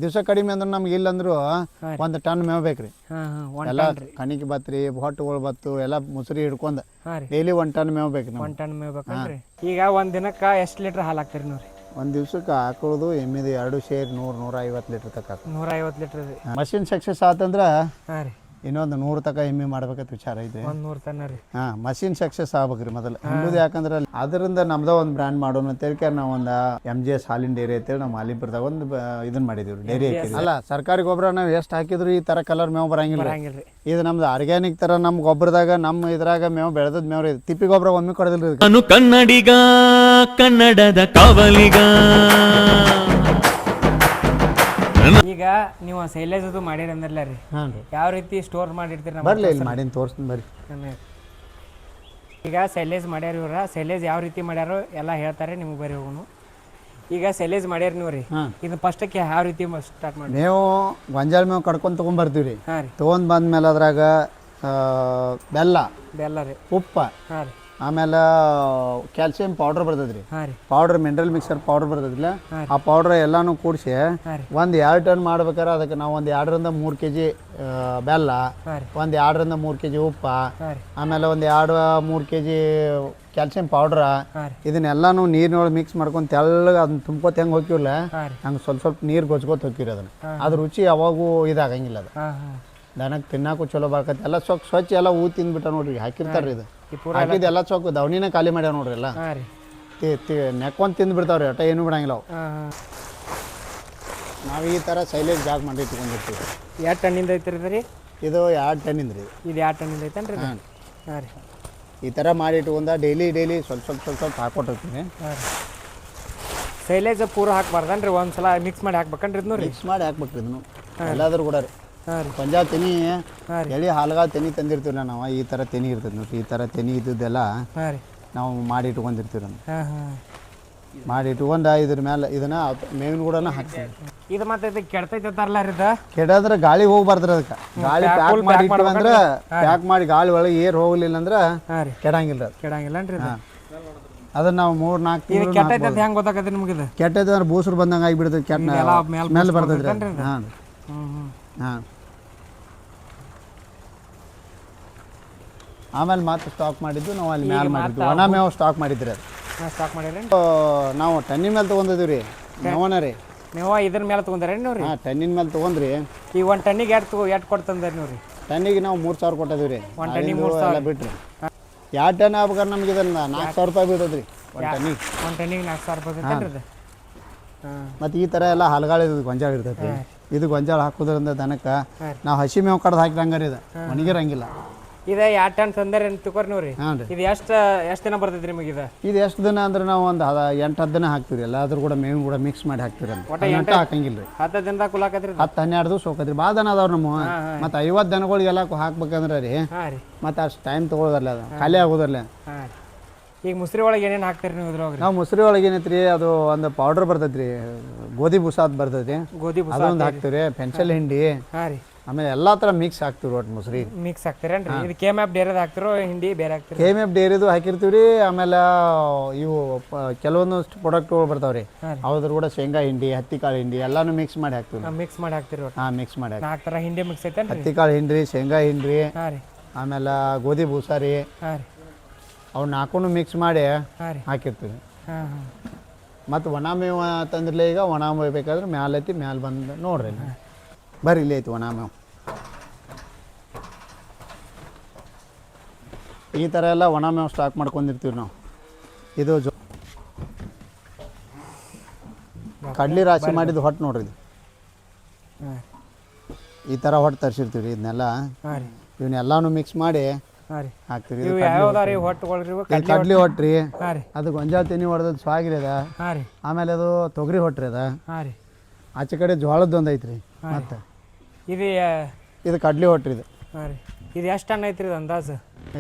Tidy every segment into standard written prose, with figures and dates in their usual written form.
ದಿವಸ ಕಡಿಮೆ ಅಂದ್ರೆ ನಮ್ಗೆ ಇಲ್ಲಂದ್ರು 1 ಟನ್ ಮೇವು ಬೇಕ್ರಿ. ಎಲ್ಲ ಕಣಿಕೆ ಬತ್ರಿ ಹೊಟ್ಟುಗಳು ಬತ್ತು ಎಲ್ಲ ಮುಸುರಿ ಹಿಡ್ಕೊಂಡು ಡೈಲಿ 1 ಟನ್ ಮೇವು ಬೇಕು. 1 ಟನ್ ಮೇವು ಬೇಕಂದ್ರಿ. ಈಗ ಒಂದು ದಿನಕ್ಕೆ ಎಷ್ಟು ಲೀಟ್ರ್ ಹಾಲು ಹಾಕ್ತೀರಿ ನೋಡ್ರಿ? ಒಂದು ದಿವ್ಸಕ್ಕೆ ಹಾಕೋದು ಎಮ್ಮಿದು 2 ಸೇರಿ 100-150 ಲೀಟ್ರ್ ತಕ್ಕ 150 ಲೀಟ್ರ್ ರೀ. ಮಷಿನ್ ಸಕ್ಸಸ್ ಆತಂದ್ರೆ ಹಾಂ ರೀ ಇನ್ನೊಂದು 100 ತಕ ಎಮ್ಮೆ ಮಾಡ್ಬೇಕಂತ ವಿಚಾರ ಐತೆ. 100 ತನ ರೀ. ಹಾಂ ಮಷಿನ್ ಸಕ್ಸಸ್ ಆಗ್ಬೇಕ್ರಿ ಮೊದಲು. ಅಂಬುದು ಯಾಕಂದ್ರೆ ಅದರಿಂದ ನಮ್ದ ಒಂದು ಬ್ರ್ಯಾಂಡ್ ಮಾಡೋಣ ಅಂತೇಳಿ ನಾವು ಒಂದು MJS ಹಾಲಿನ ಡೈರಿ ಅಂತೇಳಿ ನಾವು ಮಾಲಿಪುರದಾಗ ಒಂದು ಇದನ್ನ ಮಾಡಿದೀವಿ, ಡೈರಿ ಹಾಕಿದ್ವಿ. ಅಲ್ಲ ಸರ್ಕಾರಿ ಗೊಬ್ಬರ ನಾವು ಎಷ್ಟು ಹಾಕಿದ್ರು ಈ ಥರ ಕಲರ್ ಮೇವು ಬರಂಗಿಲ್ಲ. ಇದು ನಮ್ದು ಆರ್ಗ್ಯಾನಿಕ್ ಥರ ನಮ್ಮ ಗೊಬ್ಬರದಾಗ ನಮ್ಮ ಇದ್ರಾಗ ಮೇವು ಬೆಳೆದದ ಮೇವು ರೀ. ತಿಪ್ಪಿ ಗೊಬ್ಬರ ಒಮ್ಮೆ ಕೊಡೋದಿಲ್ಲ. ನಾನು ಕನ್ನಡಿಗ, ಕನ್ನಡದ ಕಾವಲಿಗ. ಈಗ ನೀವು ಸೈಲೇಜ್ ಅದು ಮಾಡಿರಿ ಅಂದ್ರಲ್ಲ ರೀ, ಯಾವ ರೀತಿ ಸ್ಟೋರ್ ಮಾಡಿರ್ತೀರಿ? ಬರ್ಲಿ ಇಲ್ಲಿ ಮಾಡೀನಿ ತೋರಿಸ್ತೀನಿ ಬರ್ರಿ. ಈಗ ಸೈಲೇಜ್ ಮಾಡ್ಯಾರ ಇವ್ರ, ಸೈಲೇಜ್ ಯಾವ ರೀತಿ ಮಾಡ್ಯಾರೋ ಎಲ್ಲ ಹೇಳ್ತಾರೆ ನಿಮ್ಗೆ ಬರೀ ಹೋಗೋನು. ಈಗ ಸೈಲೇಜ್ ಮಾಡ್ಯಾರ ನೀವು ರೀ, ಇದು ಫಸ್ಟಕ್ಕೆ ಯಾವ ರೀತಿ ಸ್ಟಾರ್ಟ್ ಮಾಡಿ? ಮೇವು ಗೊಂಜಾಳ ಮೇವು ಕಡ್ಕೊಂಡು ತೊಗೊಂಬರ್ತೀವಿ ರೀ. ಹಾಂ ರೀ. ತೊಗೊಂಡು ಬಂದ್ಮೇಲೆ ಅದ್ರಾಗ ಬೆಲ್ಲ ರೀ, ಉಪ್ಪ, ಹಾಂ ರೀ, ಆಮೇಲೆ ಕ್ಯಾಲ್ಸಿಯಂ ಪೌಡರ್ ಬರ್ತದೆ ರೀ. ಹಾಂ ರೀ. ಪೌಡರ್ ಮಿನರಲ್ ಮಿಕ್ಸರ್ ಪೌಡರ್ ಬರ್ತದಿಲ್ಲ, ಆ ಪೌಡ್ರ್ ಎಲ್ಲಾನು ಕೂಡಿಸಿ ಒಂದು 2 ಟನ್ ಮಾಡ್ಬೇಕಾರೆ ಅದಕ್ಕೆ ನಾವು ಒಂದು 2-3 kg ಬೆಲ್ಲ, ಒಂದು 2-3 kg ಉಪ್ಪ, ಆಮೇಲೆ ಒಂದು 2-3 kg ಕ್ಯಾಲ್ಸಿಯಂ ಪೌಡ್ರ, ಇದನ್ನೆಲ್ಲಾನು ನೀರಿನೊಳಗೆ ಮಿಕ್ಸ್ ಮಾಡ್ಕೊಂಡು ತೆಳ್ಳಗೆ ಅದನ್ನ ತುಂಬ್ಕೋತ ಹೆಂಗೆ ಹೋಗಿರಲ್ಲ ಹಂಗೆ ಸ್ವಲ್ಪ ನೀರು ಗೊಜ್ಕೋತ ಹೋಗಿರಿ. ಅದನ್ನು ಅದ್ರ ರುಚಿ ಯಾವಾಗೂ ಇದಾಗಂಗಿಲ್ಲ. ಅದು ದನಕ್ಕೆ ತಿನ್ನಾಕು ಚಲೋ ಬರ್ತೈತಿ. ಎಲ್ಲ ಸ್ವಚ್ಛ ಎಲ್ಲ ಹೂ ತಿಂದ್ಬಿಟ್ಟ ನೋಡ್ರಿ, ಹಾಕಿರ್ತಾರ್ರಿ. ಇದು ಹಾಕಿದ್ದು ಎಲ್ಲ ಚೊಕ್ಕ ದವನಿನ ಖಾಲಿ ಮಾಡ್ಯಾವ ನೋಡ್ರಿ. ಎಲ್ಲ ನೆಕ್ಕೊಂದು ತಿಂದ್ಬಿಡ್ತಾವ್ರಿ, ಒಟ್ಟ ಏನು ಬಿಡಂಗಿಲ್ಲ ಅವು. ನಾವು ಈ ಥರ ಸೈಲೇಜ್ ಬ್ಯಾಗ್ ಮಾಡಿ ಇಟ್ಕೊಂಡಿರ್ತೀವಿ. 2 ಟನ್ನಿಂದ ಐತ್ರಿ ರೀ ಇದು? 2 ಟನ್ನಿಂದ ರೀ. ಇದು 2 ಟನ್ನಿಂದ ಐತೇನ್ರಿ? ಹಾಂ ರೀ. ಈ ಥರ ಮಾಡಿ ಇಟ್ಕೊಂಡ ಡೈಲಿ ಸ್ವಲ್ಪ ಹಾಕೊಟ್ಟಿರ್ತೀನಿ. ಸೈಲೇಜ್ ಪೂರ ಹಾಕ್ಬಾರ್ದನ್ರಿ, ಒಂದ್ಸಲ ಮಿಕ್ಸ್ ಮಾಡಿ ಹಾಕ್ಬೇಕನ್ರಿ? ಇದನ್ನು ಮಿಕ್ಸ್ ಮಾಡಿ ಹಾಕ್ಬೇಕ್ರಿ ಇದನ್ನು ಎಲ್ಲಾದ್ರೂ ಕೂಡ ರೀ. ಪಂಜಾಬ್ ತೆನಿ ಎಳಿ ಹಾಲ್ಗಾಲ್ ತೆನಿ ತಂದಿರ್ತೀವಿ ನಾವು. ಈ ಥರ ತೆನಿ ಇರ್ತದೆ ನೋಡ್ರಿ, ಈ ಥರ ತೆನಿ ಇದ್ದೆಲ್ಲ ನಾವು ಮಾಡಿ ಇಟ್ಕೊಂಡಿರ್ತೀವಿ. ಮಾಡಿ ಇಟ್ಕೊಂಡು ಇದ್ರ ಮೇಲೆ ಇದನ್ನ ಮೇವಿನ ಕೂಡ ಹಾಕ್ತೀವಿ. ಇದು ಮತ್ತೆ ಇದು ಕೆಡ್ತೈತೆ ಅಂತಾರಲ್ಲ ರೀ? ಇದು ಕೆಡಂದ್ರೆ ಗಾಳಿ ಹೋಗ್ಬಾರ್ದ್ರಿ. ಅದಕ್ಕೆ ಗಾಳಿ ಪ್ಯಾಕ್ ಮಾಡಿ ಇಟ್ಟಿವಂದ್ರೆ ಪ್ಯಾಕ್ ಮಾಡಿ ಗಾಳಿ ಒಳಗೆ ಏರ್ ಹೋಗ್ಲಿಲ್ಲ ಅಂದ್ರೆ ಕೆಡಂಗಿಲ್ಲ. ಕೆಡಂಗಿಲ್ಲನ್ರಿ? ಅದನ್ನ ನಾವು 3-4 ತಿಂಗಳು ಕೆಟ್ಟೈತೆ ಅಂತ ಹೆಂಗೆ ಗೊತ್ತಾಗತ್ತೆ ನಿಮ್ಗೆ? ಇದು ಕೆಟ್ಟೈತೆ ಅಂದ್ರೆ ಬೂಸರು ಬಂದಂಗೆ ಆಗಿಬಿಡ್ತದೆ, ಕೆಟ್ಟ ಸ್ಮೆಲ್ ಬರ್ತದ್ರಿ. ಹಾಂ ಹಾಂ. ಆಮೇಲೆ ಮತ್ತೆ ಸ್ಟಾಕ್ ಮಾಡಿದ್ದು ನಾವು ಅಲ್ಲಿ ಮ್ಯಾಲೆ ಮಾಡಿದ್ವಿ. ಒಣ ಮೇವು ಸ್ಟಾಕ್ ಮಾಡಿದ್ರಿ. ಅದು ಸ್ಟಾಕ್ ಮಾಡಿರಿ ನಾವು ಟನ್ನಿನ ಮೇಲೆ ತೊಗೊಂಡಿದ್ದೀವಿ ರೀ. ಮೇವನ ರೀ ಮೇವ ಇದ್ರ ಮೇಲೆ ತೊಗೊಂಡ್ರಿ ನೀವು ರೀ? ಹಾಂ ಟನ್ನಿನ ಮೇಲೆ ತೊಗೊಂಡ್ರಿ. ಈಗ 1 ಟನ್ನಿಗೆ ಎಷ್ಟು ಕೊಡ್ತಂದ್ರಿ ನೀವು ರೀ? ಟನ್ನಿಗೆ ನಾವು 3000 ಕೊಟ್ಟಿದ್ದೀವಿ ರೀ. 1 ಟನ್ನಿಗೆ 3000 ಬಿಟ್ರಿ. 2 ಟನ್ ಆಗ್ಬೇಕಾದ್ರೆ ನಮ್ಗೆ ಇದನ್ನ 4000 ರೂಪಾಯಿ ಬೀಳ್ತದೆ ರೀ 1 ಟನ್ನಿಗೆ. 1 ಟನ್ನಿಗೆ 4000 ರೂಪಾಯಿ ಬೀಳ್ತೈತೆ. ಮತ್ತು ಈ ಥರ ಎಲ್ಲ ಹಲಗಾಳ ಗೊಂಜಾಳ ಇರ್ತೈತಿ. ಇದು ಗೊಂಜಾಳ ಹಾಕೋದ್ರಿಂದ ದನಕ್ಕೆ ನಾವು ಹಸಿ ಮೇವು ಕಡ್ದು ಹಾಕಿದಂಗಾರ ಇದು ಒಣಗಿರಂಗಿಲ್ಲ. ಇದು 2 ಟನ್ ತಂದ್ರೆ ತಿಳ್ಕೊರಿ ನೀವು ರೀ. ಇದು ಎಷ್ಟು ದಿನ ಬರ್ತೈತಿ ರೀ ನಿಮಗೆ? ಇದು ಎಷ್ಟು ದಿನ ಅಂದ್ರೆ ನಾವು ಒಂದು 8-10 ದಿನ ಹಾಕ್ತೀವಿ. ಎಲ್ಲಾದ್ರೂ ಕೂಡ ಮೇವಿನ ಕೂಡ ಮಿಕ್ಸ್ ಮಾಡಿ ಹಾಕ್ತೀವಿ. ಅಂತ ಹಾಕಂಗಿಲ್ಲ ರೀ. 10 ದಿನದಾಗ ಕುಲ್ ಹಾಕತ್ರಿ? 10-12 ದಿವಸ ಹೋಗತ್ರಿ. ಭಾಳ ದನ ಅದಾವ್ರಿ ನಮ್ಮ. ಮತ್ತು 50 ದನಗಳಿಗೆಲ್ಲ ಹಾಕ್ಬೇಕಂದ್ರೆ ರೀ ಮತ್ತು ಅಷ್ಟು ಟೈಮ್ ತೊಗೊಳೋದಲ್ಲ, ಅದು ಖಾಲಿ ಆಗೋದಲ್ಲ. ಈಗ ಮುಸ್ರಿ ಒಳಗೆ ಏನೇನು ಹಾಕ್ತೀರಿ ನೀವು ಇದ್ರೊಳಗೆ? ನಾವು ಮುಸ್ರಿ ಒಳಗೆ ಏನೈತ್ರಿ, ಅದು ಒಂದು ಪೌಡರ್ ಬರ್ತೈತಿ ರೀ, ಗೋಧಿ ಬೂಸ ಅದು ಬರ್ತೈತಿ. ಗೋಧಿ ಬೂಸ ಅದೊಂದು ಹಾಕ್ತೀವಿ ರೀ, ಪೆನ್ಸಿಲ್ ಹಿಂಡಿ. ಹಾಂ ರೀ. ಆಮೇಲೆ ಎಲ್ಲ ಥರ ಮಿಕ್ಸ್ ಹಾಕ್ತೀವಿ ಒಟ್ಟು ಮುಸ್ರಿ ಮಿಕ್ಸ್ ಹಾಕ್ತೀರೇನ್ರಿ? ಇದು KMF ಡೇರಿದು ಹಾಕ್ತಿರೋ ಹಿಂಡಿ ಬೇರೆ ಹಾಕ್ತೀರಿ? KMF ಡೇರಿದು ಹಾಕಿರ್ತೀವಿ ರೀ. ಆಮೇಲೆ ಇವು ಕೆಲವೊಂದಷ್ಟು ಪ್ರಾಡಕ್ಟ್ಗಳು ಬರ್ತಾವೆ ರೀ, ಅದ್ರ ಕೂಡ ಶೇಂಗಾ ಹಿಂಡಿ, ಹತ್ತಿಕಾಳು ಹಿಂಡಿ ಎಲ್ಲಾನು ಮಿಕ್ಸ್ ಮಾಡಿ ಹಾಕ್ತೀವಿ. ಮಿಕ್ಸ್ ಮಾಡಿ ಹಾಕ್ತಿರಿ? ಹಾಂ ಮಿಕ್ಸ್ ಮಾಡಿ 4 ಥರ ಹಿಂಡಿ ಮಿಕ್ಸ್ ಐತೆ. ಹತ್ತಿಕಾಳು ಹಿಂಡಿ, ಶೇಂಗಾ ಹಿಂಡಿ, ಹಾಂ ರೀ, ಆಮೇಲೆ ಗೋಧಿ ಬೂಸ ರೀ. ಹಾಂ ರೀ. ಅವು 4 ಮಿಕ್ಸ್ ಮಾಡಿ ಹಾಕಿರ್ತೀವಿ. ಹಾಂ ಹಾಂ. ಮತ್ತು ಒಣ ಮೇವು ತಂದಿರಲಿ. ಈಗ ಒಣ ಮೇವು ಬೇಕಾದ್ರೆ ಮ್ಯಾಲೆ ಐತಿ, ಮ್ಯಾಲೆ ಬಂದು ನೋಡ್ರಿ ಬರ್ರಿ, ಇಲ್ಲಿ ಐತಿ ಒಣ ಮೇವು. ಈ ಥರ ಎಲ್ಲ ಒಣ ಮೇವು ಸ್ಟಾಕ್ ಮಾಡ್ಕೊಂಡಿರ್ತೀವಿ ನಾವು. ಇದು ಕಡ್ಲಿ ರಾಶಿ ಮಾಡಿದ್ದು ಹೊಟ್ಟು ನೋಡ್ರಿ. ಇದು ಈ ಥರ ಹೊಟ್ಟು ತರಿಸಿರ್ತೀವಿ ರೀ. ಇದನ್ನೆಲ್ಲ ಇವನ್ನೆಲ್ಲಾನು ಮಿಕ್ಸ್ ಮಾಡಿ ಹಾಕ್ತೀವಿ. ಕಡ್ಲಿ ಹೊಟ್ರಿ, ಅದು ಗೊಂಜಾಳ ತೆನಿ ಹೊಡೆದದ್ದು ಸ್ವಾಗಿರಿ ಅದ. ಆಮೇಲೆ ಅದು ತೊಗರಿ ಹೊಟ್ರಿ ಅದ. ಆಚೆ ಕಡೆ ಜೋಳದ್ದು ಒಂದು ಐತ್ರಿ. ಮತ್ತೆ ಇದು ಕಡ್ಲಿ ಹೊಟ್ರಿ. ಇದು ಎಷ್ಟು ಟನ್ ಐತ್ರಿ ಅಂದಾಜು?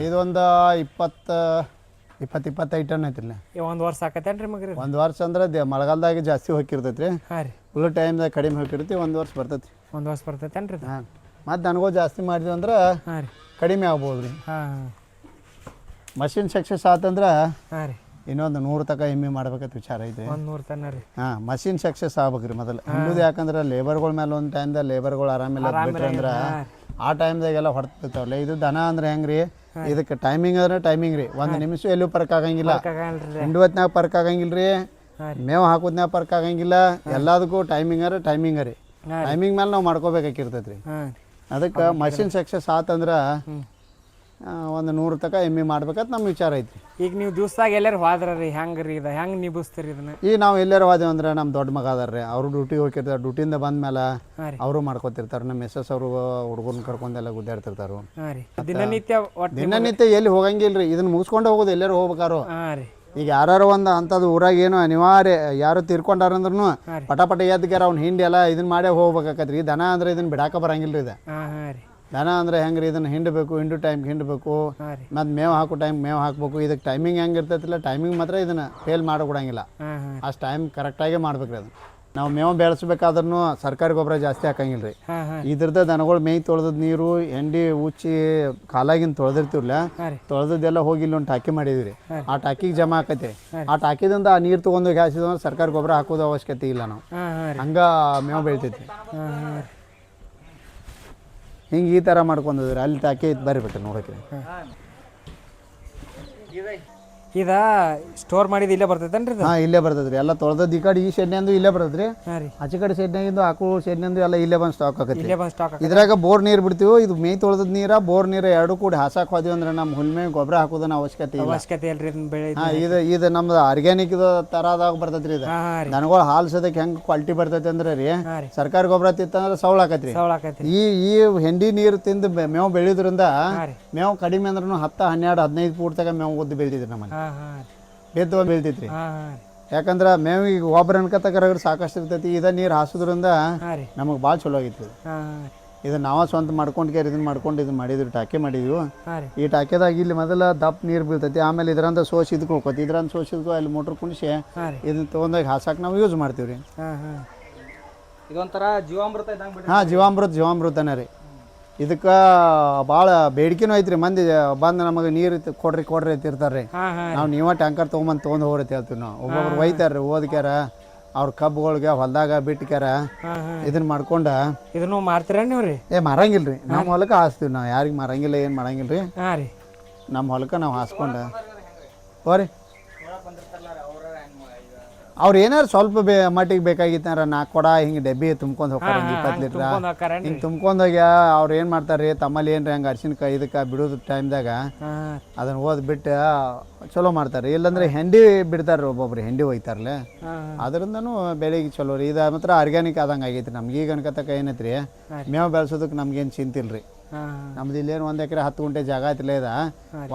ಇದೊಂದು 20-25 ಟನ್ ಐತ್ರಿ. 1 ವರ್ಷ ಆಕತ್ತೇನ್ರಿ ಮಗ್ರಿ? 1 ವರ್ಷ ಅಂದ್ರೆ ಮಳೆಗಾಲದಾಗ ಜಾಸ್ತಿ ಹೋಗಿರ್ತೈತಿ ರೀ. ಫುಲ್ ಟೈಮ್ದಾಗ ಕಡಿಮೆ ಹೋಗಿರ್ತಿ. 1 ವರ್ಷ ಬರ್ತೈತಿ. 1 ವರ್ಷ ಬರ್ತೈತೇನ್ರಿ? ಹಾಂ. ಮತ್ತು ದನಗಳು ಜಾಸ್ತಿ ಮಾಡಿದ್ವಿ ಅಂದ್ರೆ ಕಡಿಮೆ ಆಗ್ಬೋದು ರೀ. ಹಾಂ. ಮಷಿನ್ ಸಕ್ಸಸ್ ಆತಂದ್ರೆ ಇನ್ನೊಂದು 100 ತನಕ ಎಮ್ಮೆ ಮಾಡ್ಬೇಕಂತ ವಿಚಾರ ಐತೆ. ಒಂದು 100 ತನ ರೀ. ಹಾಂ ಮಷಿನ್ ಸಕ್ಸಸ್ ಆಗ್ಬೇಕ್ರಿ ಮೊದಲು. ಹಿಂದುದು ಯಾಕಂದ್ರೆ ಲೇಬರ್ಗಳ ಮೇಲೆ ಒಂದು ಟೈಮ್ದಾಗ ಲೇಬರ್ಗಳು ಆರಾಮಿಲ್ಲ ಬಿಟ್ರೆ ಅಂದ್ರೆ ಆ ಟೈಮ್ದಾಗೆಲ್ಲ ಹೊಡ್ತಿರ್ತಾವಲ್ಲ. ಇದು ದನ ಅಂದ್ರೆ ಹೆಂಗೆ ರೀ, ಇದಕ್ಕೆ ಟೈಮಿಂಗ್ ಅಂದ್ರೆ ಟೈಮಿಂಗ್ ರೀ. 1 ನಿಮಿಷ ಎಲ್ಲೂ ಪರ್ಕ್ ಆಗಂಗಿಲ್ಲ, ಹಿಂಡುವತ್ನಾಗ ಪರ್ಕ್ ಆಗಂಗಿಲ್ಲ ರೀ, ಮೇವು ಹಾಕೋದ್ನಾಗ ಪರ್ಕ್ ಆಗಂಗಿಲ್ಲ. ಎಲ್ಲದಕ್ಕೂ ಟೈಮಿಂಗ್ ಅಂದ್ರೆ ಟೈಮಿಂಗ್ ರೀ. ಟೈಮಿಂಗ್ ಮೇಲೆ ನಾವು ಮಾಡ್ಕೋಬೇಕಾಗಿರ್ತೈತೆ ರೀ. ಅದಕ್ಕೆ ಮಷಿನ್ ಸಕ್ಸಸ್ ಆತಂದ್ರೆ ಒಂದು 100 ತನಕ ಎಮ್ಮೆ ಮಾಡ್ಬೇಕಂತ ನಮ್ಮ ವಿಚಾರ ಐತಿ. ಈಗ ನೀವು ದಿವ್ಸದಾಗ ಎಲ್ಲಾರು ಹೋದ್ರ ರೀ ಹೆಂಗೆ ರೀ ಇದು ಹೆಂಗೆ ನಿಭಿಸ್ತೀರಿ ಇದನ್ನ? ಈಗ ನಾವು ಎಲ್ಲಾರು ಹೋದೇವು ಅಂದ್ರೆ ನಮ್ಮ ದೊಡ್ಡ ಮಗ ಅದಾರ ರೀ, ಅವರು ಡ್ಯೂಟಿಗೆ ಹೋಗಿರ್ತಾರೆ. ಡ್ಯೂಟಿಯಿಂದ ಬಂದ್ಮೇಲೆ ಅವರು ಮಾಡ್ಕೊತಿರ್ತಾರೆ. ನಮ್ಮ ಮಿಸ್ಸಸ್ ಅವರು ಹುಡುಗರನ್ನ ಕರ್ಕೊಂಡೆಲ್ಲ ಗುದ್ದಾಡ್ತಿರ್ತಾರೆ. ದಿನನಿತ್ಯ ಎಲ್ಲಿ ಹೋಗಂಗಿಲ್ಲ ರೀ, ಇದನ್ನ ಮುಗಿಸ್ಕೊಂಡು ಹೋಗೋದು ಎಲ್ಲರೂ ಹೋಗ್ಬೇಕಾರು. ಈಗ ಯಾರು ಒಂದು ಅಂಥದ್ದು ಊರಾಗ ಏನು ಅನಿವಾರ್ಯ ಯಾರು ತೀರ್ಕೊಂಡಾರಂದ್ರೂ ಪಟ ಎದ್ಗಾರ ಅವ್ನು ಹಿಂಡಿ ಎಲ್ಲ ಇದನ್ನ ಮಾಡೇ ಹೋಗ್ಬೇಕಾಕತ್ರಿ. ಈ ದನ ಅಂದ್ರೆ ಇದನ್ನ ಬಿಡಾಕ ಬರಂಗಿಲ್ಲ ರೀ. ಇದು ದನ ಅಂದ್ರೆ ಹೆಂಗೆ ರೀ, ಇದನ್ನು ಹಿಂಡಬೇಕು, ಹಿಂಡು ಟೈಮ್ಗೆ ಹಿಂಡಬೇಕು, ಮತ್ತು ಮೇವು ಹಾಕೋ ಟೈಮ್ ಮೇವು ಹಾಕಬೇಕು. ಇದಕ್ಕೆ ಟೈಮಿಂಗ್ ಹೆಂಗೆ ಇರ್ತೈತಿಲ್ಲ, ಟೈಮಿಂಗ್ ಮಾತ್ರ ಇದನ್ನು ಫೇಲ್ ಮಾಡಿಕೊಡಂಗಿಲ್ಲ. ಅಷ್ಟು ಟೈಮ್ ಕರೆಕ್ಟಾಗಿ ಮಾಡ್ಬೇಕು ರೀ. ಅದು ನಾವು ಮೇವು ಬೆಳೆಸ್ಬೇಕಾದ್ರೂ ಸರ್ಕಾರಿ ಗೊಬ್ಬರ ಜಾಸ್ತಿ ಹಾಕಂಗಿಲ್ಲ ರೀ. ಇದ್ರದ್ದು ದನಗಳು ಮೇಯ್ ತೊಳೆದ ನೀರು ಎಂಡಿ ಉಚ್ಚಿ ಕಾಲಾಗಿನ ತೊಳೆದಿರ್ತೀವಲ್ಲ, ತೊಳೆದದ್ದೆಲ್ಲ ಹೋಗಿ ಇಲ್ಲಿ ಒಂದು ಟಾಕಿ ಮಾಡಿದ್ವಿ ರೀ. ಆ ಟಾಕಿಗೆ ಜಮಾ ಆಕೈತೆ. ಆ ಟಾಕಿದಿಂದ ಆ ನೀರು ತೊಗೊಂಡೋಗಿ ಹಾಸಿದ್ರೆ ಸರ್ಕಾರಿ ಗೊಬ್ಬರ ಹಾಕೋದು ಅವಶ್ಯಕತೆ ಇಲ್ಲ. ನಾವು ಹಂಗೆ ಮೇವು ಬೆಳಿತೈತಿ. ಹಿಂಗೆ ಈ ಥರ ಮಾಡ್ಕೊಂಡಿದ್ರಿ. ಅಲ್ಲಿ ಟಾಕಿ ಬರಿಬಿಟ್ರೆ ನೋಡೋಕೆ ಇದ ಸ್ಟೋರ್ ಮಾಡಿದ ಇಲ್ಲೇ ಬರ್ತೈತೇನ್ರಿ? ಹಾಂ ಇಲ್ಲೇ ಬರ್ತೈತ್ರಿ. ಎಲ್ಲ ತೊಳೆದದ್ದು ಈ ಕಡೆ ಈ ಶೆಡ್ನಿಂದು ಇಲ್ಲೇ ಬರ್ತೈತ್ರಿ. ಆಚೆ ಕಡೆ ಶೆಡ್ನಾಗಿಂದು ಆಕಳು ಶೆಡ್ನಿಂದು ಎಲ್ಲ ಇಲ್ಲೇ ಬಂದು ಸ್ಟಾಕ್ ಆಕೈತಿ. ಇದ್ರಾಗ ಬೋರ್ ನೀರು ಬಿಡ್ತೀವಿ. ಇದು ಮೇಯ್ ತೊಳೆದ ನೀರ ಬೋರ್ ನೀರು ಎರಡು ಕೂಡಿ ಹಾಸಾಕ್ ಹೋದ್ವಿ ಅಂದ್ರೆ ನಮ್ಮ ಹುಲ್ಮೆ ಗೊಬ್ಬರ ಹಾಕೋದನ್ನ ಅವಶ್ಯಕತೆ ಇಲ್ರಿ. ಇದು ನಮ್ದು ಆರ್ಗ್ಯಾನಿಕ್ ತರದಾಗ ಬರ್ತೈತ್ರಿ. ಇದು ದನಗಳು ಹಾಲು ಸದಕ್ಕೆ ಹೆಂಗೆ ಕ್ವಾಲಿಟಿ ಬರ್ತೈತಿ ಅಂದ್ರೆ ರೀ, ಸರ್ಕಾರಿ ಗೊಬ್ಬರ ತಿತ್ತಂದ್ರೆ ಸೌಳ್ ಆಕೈತ್ರಿ. ಈ ಹೆಂಡಿ ನೀರು ತಿಂದು ಮೇವು ಬೆಳೆಯೋದ್ರಿಂದ ಮೇವು ಕಡಿಮೆ ಅಂದ್ರೂ 10, 12, 15 ಫೂಟ್ ತಗ ಮೇವು ಉದ್ದು ಬೆಳೆದಿದ್ರಿ. ನಮ್ಮಲ್ಲಿ ಬೆದ್ದು ಬೆಳ್ತೈತ್ರಿ. ಯಾಕಂದ್ರೆ ಮೇವಿಗೆ ಗೊಬ್ಬರ ಅನ್ಕತಕ್ಕ ಸಾಕಷ್ಟು ಇರ್ತೈತಿ. ಇದ ನೀರು ಹಾಸೋದ್ರಿಂದ ನಮಗೆ ಭಾಳ ಚಲೋ ಆಗೈತಿ. ಇದು ನಾವ ಸ್ವಂತ ಮಾಡ್ಕೊಂಡು ಇದನ್ನ ಮಾಡಿದ್ವಿ, ಟಾಕಿ ಮಾಡಿದ್ವಿ. ಈ ಟಾಕಿದಾಗ ಇಲ್ಲಿ ಮೊದಲ ದಪ್ಪ ನೀರು ಬೀಳ್ತೈತಿ. ಆಮೇಲೆ ಇದರಂದ ಸೋಸಿ ಇದಕ್ಕೆ ಹೋಗ್ತೈತಿ. ಇದರಂದ ಸೋಸಿದ್ಕೋ ಅಲ್ಲಿ ಮೋಟ್ರ್ ಕುಣಿಸಿ ಇದನ್ನ ತೊಗೊಂಡಾಗ ಹಾಸಾಕ್ ನಾವು ಯೂಸ್ ಮಾಡ್ತೀವಿ ರೀ. ಇದೊಂಥರ ಜೀವಾಮೃತ ಇದ್ದಂಗೆ. ಹಾಂ ಜೀವಾಮೃತನೇ ರೀ. ಇದಕ್ಕೆ ಭಾಳ ಬೇಡಿಕೆನೂ ಐತ್ರಿ. ಮಂದಿ ಬಂದು ನಮಗೆ ನೀರು ಕೊಡ್ರಿ ಅಂತಿರ್ತಾರೆ ರೀ. ನಾವು ನೀವೇ ಟ್ಯಾಂಕರ್ ತೊಗೊಂಡು ಹೋಗ್ರಿ ಅಂತ ಹೇಳ್ತೀವಿ ನಾವು. ಒಬ್ಬೊಬ್ರು ಒಯ್ತಾರೆ ರೀ, ಓದ್ಕ್ಯಾರ ಅವ್ರ ಕಬ್ಬುಗಳಿಗೆ ಹೊಲದಾಗ ಬಿಟ್ಕ್ಯಾರ ಇದನ್ನ ಮಾಡ್ಕೊಂಡ ಇದನ್ನು ಮಾರ್ತೀರ ನೀವು ರೀ? ಮಾರಂಗಿಲ್ಲ ರೀ. ನಮ್ಮ ಹೊಲಕ್ಕೆ ಹಾಸ್ತೀವಿ ನಾವು. ಯಾರಿಗೆ ಮಾರಂಗಿಲ್ಲ, ಏನು ಮಾಡಂಗಿಲ್ಲ ರೀ. ನಮ್ಮ ಹೊಲಕ್ಕೆ ನಾವು ಹಾಸ್ಕೊಂಡು ಹೋರಿ. ಅವ್ರು ಏನಾರು ಸ್ವಲ್ಪ ಮಟ್ಟಿಗೆ ಬೇಕಾಗಿತ್ತಾರ 4 ಕೊಡ ಹಿಂಗೆ ಡಬ್ಬಿ ತುಂಬ್ಕೊಂಡು ಹೋಗ್ತಾರೆ. 20 ಲೀಟ್ರ್ ಹಿಂಗೆ ತುಂಬ್ಕೊಂಡು ಹೋಗ್ಯ ಅವ್ರು ಏನು ಮಾಡ್ತಾರೆ ರೀ, ತಮ್ಮಲ್ಲಿ ಏನು ರೀ ಹಂಗೆ ಅರ್ಶಿನ್ಕಾಯಿ ಇದಕ್ಕೆ ಬಿಡೋದು ಟೈಮ್ದಾಗ ಅದನ್ನು ಓದ್ಬಿಟ್ಟು ಚಲೋ ಮಾಡ್ತಾರೆ. ಇಲ್ಲಾಂದ್ರೆ ಹೆಂಡಿ ಬಿಡ್ತಾರೆ, ಒಬ್ಬೊಬ್ರು ಹೆಂಡಿ ಒಯ್ತಾರಲ್ಲ, ಅದರಿಂದನೂ ಬೆಳೆಗೆ ಚಲೋ ರೀ. ಇದು ಮಾತ್ರ ಆರ್ಗ್ಯಾನಿಕ್ ಆದಂಗೆ ಆಗೈತಿ. ನಮ್ಗೆ ಈಗ ಅನ್ಕತಕ್ಕ ಏನೈತಿ ರೀ, ಮೇವು ಬೆಳೆಸೋದಕ್ಕೆ ನಮ್ಗೇನು ಚಿಂತಿಲ್ಲ ರೀ. ನಮ್ದು ಇಲ್ಲೇನು 1 ಎಕರೆ 10 ಗುಂಟೆ ಜಾಗ ಐತಿಲ್ಲ.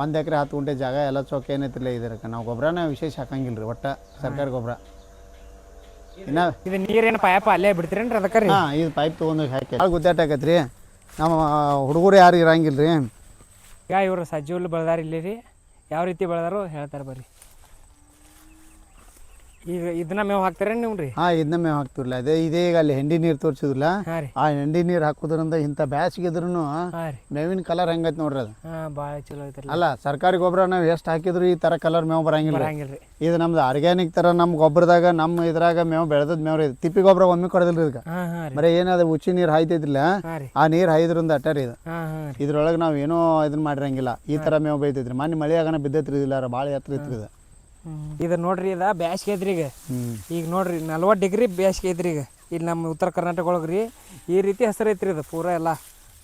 1 ಎಕರೆ 10 ಗುಂಟೆ ಜಾಗ ಎಲ್ಲ ಚೌಕ ಏನೈತಿಲ್ಲ. ಇದಕ್ಕೆ ನಾವು ಗೊಬ್ಬರನ ವಿಶೇಷ ಹಾಕಂಗಿಲ್ಲ ರೀ, ಒಟ್ಟು ಸರ್ಕಾರಿ ಗೊಬ್ಬರ. ಇನ್ನು ಇದು ನೀರೇನು ಪೈಪ್ ಅಲ್ಲೇ ಬಿಡ್ತೀರೇನ್ರಿ ಅದಕ್ಕೆ ರೀ? ಹಾಂ, ಇದು ಪೈಪ್ ತೊಗೊಂಡೋಗಿ ಹಾಕಿ ಭಾಳ ಗುದ್ದಾಟ ಆಕೈತೆ ರೀ. ನಮ್ಮ ಹುಡುಗರು ಯಾರು ಇರಂಗಿಲ್ಲ ರೀ. ಈಗ ಇವರು ಸಜ್ಜುಲ್ ಬೆಳೆದಾರ ಇಲ್ಲಿ ರೀ. ಯಾವ ರೀತಿ ಬೆಳೆದಾರೋ ಹೇಳ್ತಾರೆ ಬರ್ರಿ. ಈಗ ಇದನ್ನ ಮೇವು ಹಾಕ್ತಾರೆ ನೀವು ರೀ? ಹಾಂ, ಇದನ್ನ ಮೇವು ಹಾಕ್ತಿರಲ್ಲ. ಇದೇ ಈಗ ಅಲ್ಲಿ ಹೆಂಡಿ ನೀರು ತೋರಿಸಿದ್ರಲ್ಲ, ಆ ಹೆಂಡಿ ನೀರು ಹಾಕೋದ್ರಿಂದ ಇಂಥ ಬ್ಯಾಸಿಗೆ ಇದ್ರೂ ಮೇವಿನ ಕಲರ್ ಹೆಂಗೈತೆ ನೋಡ್ರಿ. ಅದು ಭಾಳ ಚಲೋ ಐತಲ್ಲ. ಅಲ್ಲ, ಸರ್ಕಾರಿ ಗೊಬ್ಬರ ನಾವು ಎಷ್ಟು ಹಾಕಿದ್ರು ಈ ಥರ ಕಲರ್ ಮೇವು ಬರಂಗಿಲ್ಲ ರೀ. ಇದು ನಮ್ದು ಆರ್ಗ್ಯಾನಿಕ್ ಥರ ನಮ್ಮ ಗೊಬ್ಬರದಾಗ ನಮ್ಮ ಇದ್ರಾಗ ಮೇವು ಬೆಳೆದದ್ ಮೇವು ರೀ. ತಿಪ್ಪಿ ಗೊಬ್ಬರ ಒಮ್ಮೆ ಕೊಡೋದಿಲ್ಲ ಇದಕ್ಕೆ. ಬರೀ ಏನಾದ ಉಚ್ಚಿ ನೀರು ಹಾಯ್ತೈತಿಲ್ಲ, ಆ ನೀರು ಹಾಯ್ದ್ರಿಂದ ಅಟ್ಟ ರೀ ಇದು. ಇದ್ರೊಳಗೆ ನಾವು ಏನೋ ಇದನ್ನ ಮಾಡಿರಂಗಿಲ್ಲ. ಈ ಥರ ಮೇವು ಬೆಳಿತೈತ್ರಿ. ಮೊನ್ನೆ ಮಳೆ ಆಗನ ಬಿದ್ದೈತ್ರಿ. ಇದಿಲ್ಲ ಭಾಳ ಎತ್ತರ ಐತ್ರಿ ಇದು. ಇದು ನೋಡ್ರಿ, ಇದು ಬ್ಯಾಸ್ಗೆ ಐತ್ರಿ. ಈಗ ನೋಡ್ರಿ 40 ಡಿಗ್ರಿ ಬ್ಯಾಸ್ಗೆ ಐತ್ರಿ. ಈಗ ಇಲ್ಲಿ ನಮ್ಮ ಉತ್ತರ ಕರ್ನಾಟಕ ಒಳಗೆ ರೀ ಈ ರೀತಿ ಹೆಸರು ಐತ್ರಿ. ಇದು ಪೂರ ಎಲ್ಲ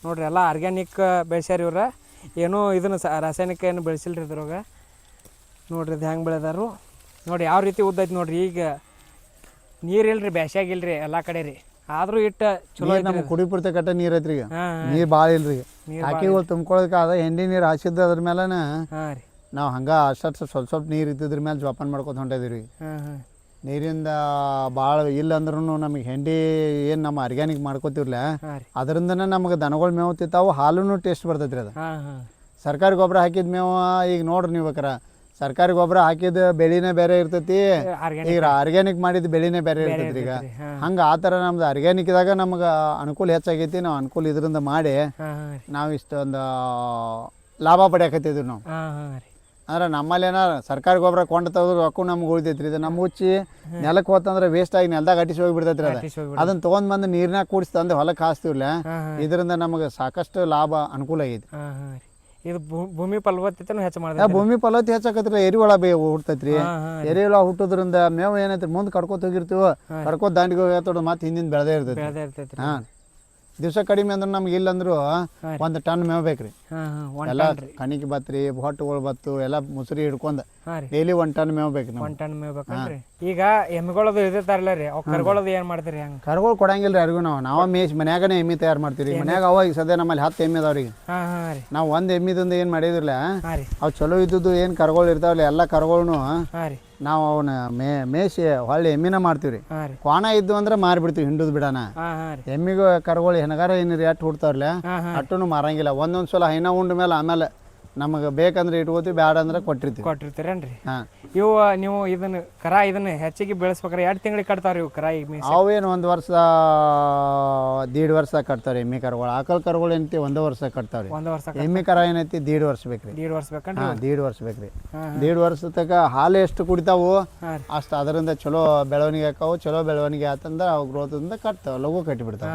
ನೋಡ್ರಿ, ಎಲ್ಲ ಆರ್ಗ್ಯಾನಿಕ್ ಬೆಳೆಸ್ಯಾರ ಇವ್ರ. ಏನೋ ಇದನ್ನು ರಾಸಾಯನಿಕ ಏನು ಬೆಳೆಸಿಲ್ರಿ ಇದ್ರೊಳಗೆ. ನೋಡ್ರಿ ಇದು ಹೆಂಗೆ ಬೆಳೆದಾರು ನೋಡಿ, ಯಾವ ರೀತಿ ಉದ್ದೈತಿ ನೋಡ್ರಿ. ಈಗ ನೀರಿಲ್ರಿ, ಬ್ಯಾಸ್ಯಾಗಿಲ್ರಿ ಎಲ್ಲ ಕಡೆ ರೀ. ಆದರೂ ಇಟ್ಟು ಚಲೋ ನಮ್ಗೆ ಕುಡಿ ಪೂರ್ತಿ ಕಟ್ಟ ನೀರು ಐತ್ರಿ. ಈಗ ನೀರು ಭಾಳ ಇಲ್ರಿ. ಹಾಕಿಗಳು ತುಂಬ್ಕೊಳಕ್ಕೆ ಅದ ಹೆಂಡಿ ನೀರು ಹಾಸಿದ್ದು ಅದ್ರ ಮೇಲೆ ನಾವು ಹಂಗೆ ಅಷ್ಟು ಸ್ವಲ್ಪ ನೀರು ಇದ್ದಿದ್ರ ಮೇಲೆ ಜೋಪಾನ ಮಾಡ್ಕೊತ ಹೊಂಟಿದ್ದೀವಿ. ನೀರಿಂದ ಭಾಳ ಇಲ್ಲ ಅಂದ್ರೂ ನಮಗೆ ಹೆಂಡಿ ಏನು ನಮ್ಮ ಆರ್ಗ್ಯಾನಿಕ್ ಮಾಡ್ಕೋತೀವ್ರಲ್ಲ, ಅದರಿಂದನೇ ನಮಗೆ ದನಗಳು ಮೇವು ತಿಂತಾವು, ಹಾಲೂ ಟೇಸ್ಟ್ ಬರ್ತೈತ್ರಿ. ಅದು ಸರ್ಕಾರಿ ಗೊಬ್ಬರ ಹಾಕಿದ ಮೇವು ಈಗ ನೋಡ್ರಿ ನೀವು ಬೇಕಾರೆ, ಸರ್ಕಾರಿ ಗೊಬ್ಬರ ಹಾಕಿದ ಬೆಳೆನೇ ಬೇರೆ ಇರ್ತೈತಿ, ಈಗ ಆರ್ಗ್ಯಾನಿಕ್ ಮಾಡಿದ ಬೆಳೆನೇ ಬೇರೆ ಇರ್ತೈತಿ. ಈಗ ಹಂಗೆ ಆ ಥರ ನಮ್ದು ಆರ್ಗ್ಯಾನಿಕ್ದಾಗ ನಮ್ಗೆ ಅನುಕೂಲ ಹೆಚ್ಚಾಗೈತಿ. ನಾವು ಅನುಕೂಲ ಇದರಿಂದ ಮಾಡಿ ನಾವು ಇಷ್ಟೊಂದು ಲಾಭ ಪಡೆಯಕತ್ತಿದ್ವಿ ನಾವು. ಅಂದ್ರೆ ನಮ್ಮಲ್ಲಿ ಏನಾರ ಸರ್ಕಾರಿ ಗೊಬ್ಬರ ಕೊಂಡು ತೆಗೆದು ರೊಕ್ಕ ನಮ್ಗೆ ಉಳಿತೈತ್ರಿ ಇದು ನಮ್ಮ ಹುಚ್ಚಿ ನೆಲಕ್ಕೆ ಹೋತಂದ್ರೆ ವೇಸ್ಟ್ ಆಗಿ ನೆಲದಾಗ ಅಟ್ಟಿಸಿ ಹೋಗಿಬಿಡ್ತೈತ್ರಿ ಅದು ಅದನ್ನ ತೊಗೊಂಡ್ ಬಂದು ನೀರ್ನಾಗ ಕೂಡಿಸಿ ತಂದು ಹೊಲಕ್ಕೆ ಹಾಸ್ತೀವಲ್ಲ ಇದರಿಂದ ನಮಗೆ ಸಾಕಷ್ಟು ಲಾಭ ಅನುಕೂಲ ಆಗೈತಿ. ಇದು ಭೂಮಿ ಫಲವತ್ತತೆನೂ ಹೆಚ್ಚು ಮಾಡಿದೆ. ಭೂಮಿ ಫಲವತ್ತತೆ ಹೆಚ್ಚಾಕತ್ರಿ ಎರಿಹುಳ ಹುಟ್ಟೈತ್ರಿ. ಎರಿಹುಳ ಹುಟ್ಟೋದ್ರಿಂದ ಮೇವು ಏನೈತ್ರಿ ಮುಂದೆ ಕಡ್ಕೋತ ಹೋಗಿರ್ತೀವಿ ಕಡ್ಕೋತ ದಾಂಡಿಗೆ ಹೋಗಿ ಮತ್ತೆ ಹಿಂದಿನ ಬೆಳೆದೇ ಇರ್ತೈತಿ. ಹಾಂ ದಿವಸ ಕಡಿಮೆ ಅಂದ್ರೆ ನಮ್ಗೆ ಇಲ್ಲಂದ್ರು 1 ಟನ್ ಮೇವು ಬೇಕ್ರಿ. ಎಲ್ಲ ಕಣಿಕೆ ಬತ್ರಿ ಹೊಟ್ಟುಗಳು ಬತ್ತು ಎಲ್ಲ ಮುಸುರಿ ಹಿಡ್ಕೊಂಡು ಡೈಲಿ 1 ಟನ್ ಮೇವು ಬೇಕು. 1 ಟನ್ ಮೇವು ಬೇಕಂದ್ರಿ. ಈಗ ಎಮ್ಮೆಗಳದು ಇರ್ತಾರಲ್ಲ ರೀ ಅವ್ ಕರ್ಗಳದು ಏನ್ ಮಾಡ್ತೀರಿ? ಹಂಗ ಕರ್ಗಳು ಕೊಡಂಗಿಲ್ರಿ ಯಾರಿಗೂ. ನಾವು ಮೇಸ್ ಮನ್ಯಾಗನೇ ಎಮ್ಮಿ ತಯಾರು ಮಾಡ್ತೀವಿ. ಮನ್ಯಾಗ ಅವಾಗ ಸದ್ಯ ನಮ್ಮಲ್ಲಿ 10 ಎಮ್ಮಿ ಅದಾವ್ರಿಗೆ. ನಾವು 1 ಎಮ್ಮಿದಿಂದ ಏನು ಮಾಡಿದ್ರಲ್ಲ ಅವು ಚಲೋ ಇದ್ದುದು ಏನು ಕರ್ಗಳು ಇರ್ತಾವಲ್ಲ ಎಲ್ಲ ಕರ್ಗಳ್ನು ನಾವು ಅವನ್ನ ಮೇಸಿ ಹೊಳ್ಳಿ ಎಮ್ಮಿನ ಮಾಡ್ತೀವಿ ರೀ. ಕ್ವಾಣ ಇದ್ದು ಅಂದ್ರೆ ಮಾರಿಬಿಡ್ತೀವಿ ಹಿಂಡುದ್ ಬಿಡಾನ. ಎಮ್ಮಿಗೂ ಕರ್ಗಳು ಹೆಣಗಾರ ಏನಿರಿ ಅಟ್ಟು ಹುಡ್ತಾವ್ರಲ್ಲ ಅಟ್ಟೂ ಮಾರಂಗಿಲ್ಲ. ಒಂದೊಂದು ಸಲ ಹೈನ ಉಂಡ ಮೇಲೆ ಆಮೇಲೆ ನಮಗೆ ಬೇಕಂದ್ರೆ ಇಟ್ಕೋತೀವಿ ಬ್ಯಾಡ ಅಂದ್ರೆ ಕೊಟ್ಟಿರ್ತೀರೇನ್ರಿ? ಇವು ನೀವು ಇದನ್ನ ಹೆಚ್ಚಿಗೆ ಬೆಳೆಸ್ಬೇಕಾರೆ 2 ತಿಂಗಳಿಗೆ ಕಟ್ತಾವ್ರಿ ಇವು ಕರ? ಅವೇನು 1 ವರ್ಷ 1.5 ವರ್ಷ ಕಟ್ತಾವ್ರಿ ಎಮ್ಮಿ ಕರುಗಳು. ಆಕಳ ಕರುಗಳು ಏನೈತಿ 1 ವರ್ಷ ಕಟ್ತಾವ್ರಿ. 1 ವರ್ಷ. ಎಮ್ಮಿ ಕರ ಏನೈತಿ 1.5 ವರ್ಷ ಬೇಕ್ರಿ. 1.5 ವರ್ಷ ಬೇಕಂದ್ರೆ? 1.5 ವರ್ಷ ಬೇಕ್ರಿ. 1.5 ವರ್ಷ ತನಕ ಹಾಲು ಎಷ್ಟು ಕುಡಿತಾವು ಅಷ್ಟು ಅದರಿಂದ ಚಲೋ ಬೆಳವಣಿಗೆ ಆಕಾವು. ಚಲೋ ಬೆಳವಣಿಗೆ ಆತಂದ್ರೆ ಅವು ಗ್ರೋತ್ದಿಂದ ಕಟ್ತಾವ ಲಘು ಕಟ್ಟಿಬಿಡ್ತಾವ.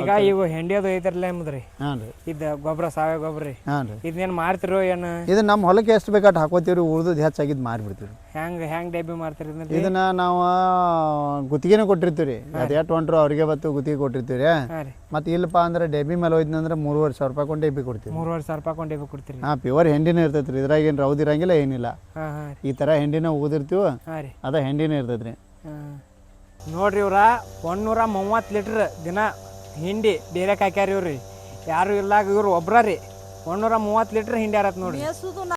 ಈಗ ಇವು ಹೆಂಡಿಯೋದು ಐತರಲ್ಲ ಎಂಬುದ್ರಿ ಹಾಂ ರೀ ಇದು ಗೊಬ್ಬರ ಸಾವಯವ ಗೊಬ್ಬರ ರೀ. ಹಾಂ ರೀ ಇದನ್ನೇನು ಮಾರ್ತಿರೋ ಏನು? ಇದು ನಮ್ಮ ಹೊಲಕ್ಕೆ ಎಷ್ಟು ಬೇಕಾಟ್ ಹಾಕೋತೀವ್ರಿ ಉಳ್ದು ಹೆಚ್ಚಾಗಿದ್ದು ಮಾರಿಬಿಡ್ತೀವಿ. ಹೆಂಗೆ ಡಬ್ಬಿ ಮಾರ್ತೀರಿ ಇದನ್ನ ನಾವು ಗುತ್ತಿಗೆನೂ ಕೊಟ್ಟಿರ್ತೀವಿ ರೀ. ಅದು ಎಷ್ಟು ಹೊಂಟ್ರು ಅವ್ರಿಗೆ ಬತ್ತು ಗುತ್ತಿಗೆ ಕೊಟ್ಟಿರ್ತೀವಿ ರೀ. ಮತ್ತು ಇಲ್ಲಪ್ಪ ಅಂದ್ರೆ ಡಬ್ಬಿ ಮೇಲೆ ಹೋಯ್ತಂದ್ರೆ 3,500 ರೂಪಾಯಿ ಕೊಂಡು ಡಬ್ಬಿ ಕೊಡ್ತೀವಿ. 3,500 ರೂಪಾಯಿ ಕೊಂಡು ಡಬ್ಬಿ ಕೊಡ್ತೀರಿ? ಹಾಂ ಪ್ಯೂರ್ ಹೆಂಡಿನೇ ಇರ್ತೈತೆ ರೀ. ಇದ್ರಾಗ ಏನು ರೌದ್ ಇರಂಗಿಲ್ಲ ಏನಿಲ್ಲ. ಈ ಥರ ಹೆಂಡಿನ ಊದಿರ್ತೀವಿ ಅದ ಹೆಂಡಿನೇ ಇರ್ತೈತೆ ರೀ. ನೋಡ್ರಿ ಇವ್ರ 130 ಲೀಟ್ರ್ ದಿನ ಹಿಂಡಿ ಡೇರೆಕ್ ಹಾಕ್ಯಾರ ಇವ್ರಿ. ಯಾರು ಇಲ್ಲಾಗ ಇವ್ರು ಒಬ್ರ ರೀ 130 ಲೀಟ್ರ್ ಹಿಂಡಿ ಆರತ್ ನೋಡ್ರಿ.